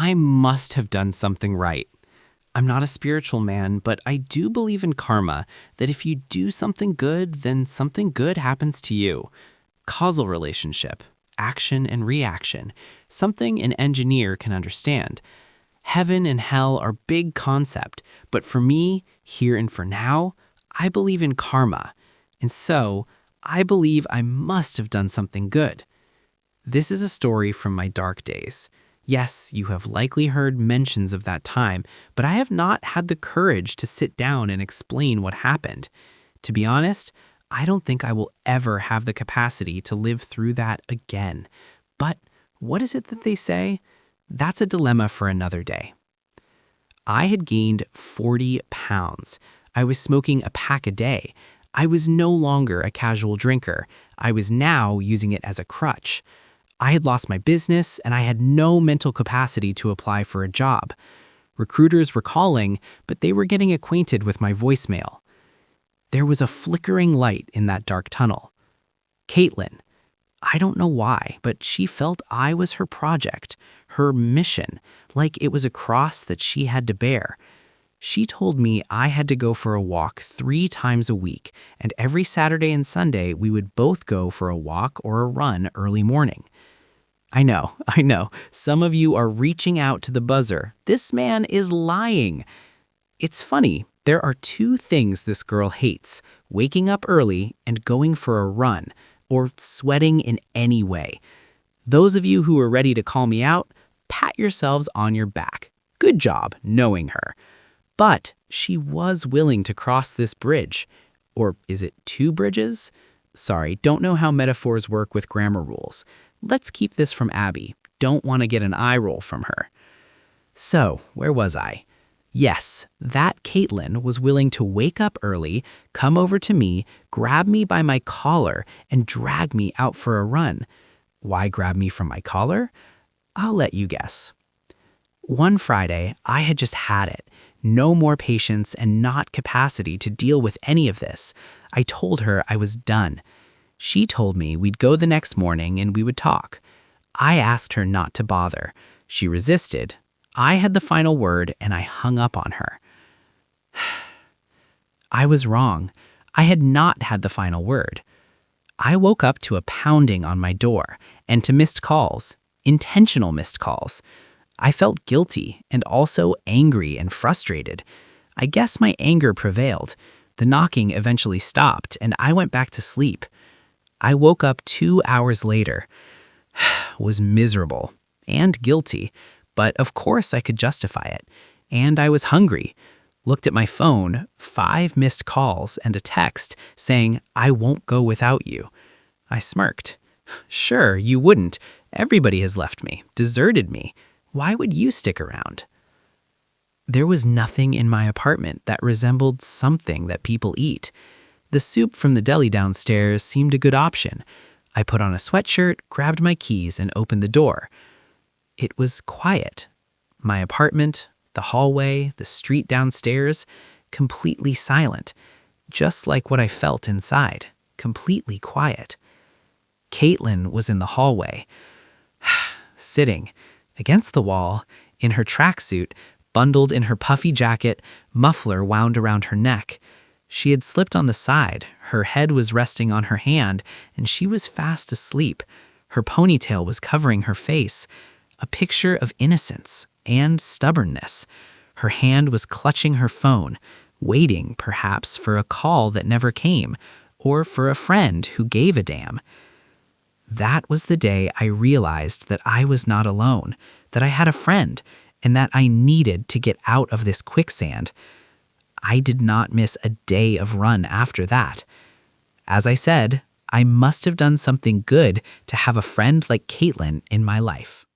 I must have done something right. I'm not a spiritual man, but I do believe in karma, that if you do something good, then something good happens to you. Causal relationship, action and reaction, something an engineer can understand. Heaven and hell are big concept, but for me, here and for now, I believe in karma. And so, I believe I must have done something good. This is a story from my dark days. Yes, you have likely heard mentions of that time, but I have not had the courage to sit down and explain what happened. To be honest, I don't think I will ever have the capacity to live through that again. But what is it that they say? That's a dilemma for another day. I had gained 40 pounds. I was smoking a pack a day. I was no longer a casual drinker. I was now using it as a crutch. I had lost my business and I had no mental capacity to apply for a job. Recruiters were calling, but they were getting acquainted with my voicemail. There was a flickering light in that dark tunnel. Caitlin. I don't know why, but she felt I was her project, her mission, like it was a cross that she had to bear. She told me I had to go for a walk 3 times a week, and every Saturday and Sunday we would both go for a walk or a run early morning. I know, some of you are reaching out to the buzzer. This man is lying. It's funny, there are 2 things this girl hates: waking up early and going for a run, or sweating in any way. Those of you who are ready to call me out, pat yourselves on your back. Good job knowing her. But she was willing to cross this bridge. Or is it 2 bridges? Sorry, don't know how metaphors work with grammar rules. Let's keep this from Abby. Don't want to get an eye roll from her. So, where was I? Yes, that Caitlin was willing to wake up early, come over to me, grab me by my collar, and drag me out for a run. Why grab me from my collar? I'll let you guess. One Friday, I had just had it. No more patience and not capacity to deal with any of this. I told her I was done. She told me we'd go the next morning and we would talk. I asked her not to bother. She resisted. I had the final word and I hung up on her. I was wrong. I had not had the final word. I woke up to a pounding on my door and to missed calls, intentional missed calls. I felt guilty and also angry and frustrated. I guess my anger prevailed. The knocking eventually stopped and I went back to sleep. I woke up 2 hours later, was miserable and guilty, but of course I could justify it. And I was hungry. Looked at my phone, 5 missed calls and a text saying, "I won't go without you." I smirked. Sure, you wouldn't. Everybody has left me, deserted me. Why would you stick around? There was nothing in my apartment that resembled something that people eat. The soup from the deli downstairs seemed a good option. I put on a sweatshirt, grabbed my keys, and opened the door. It was quiet. My apartment, the hallway, the street downstairs, completely silent, just like what I felt inside, completely quiet. Caitlin was in the hallway, sitting against the wall, in her tracksuit, bundled in her puffy jacket, muffler wound around her neck. She had slipped on the side, her head was resting on her hand, and she was fast asleep. Her ponytail was covering her face, a picture of innocence and stubbornness. Her hand was clutching her phone, waiting, perhaps, for a call that never came, or for a friend who gave a damn. That was the day I realized that I was not alone, that I had a friend, and that I needed to get out of this quicksand. I did not miss a day of run after that. As I said, I must have done something good to have a friend like Caitlin in my life.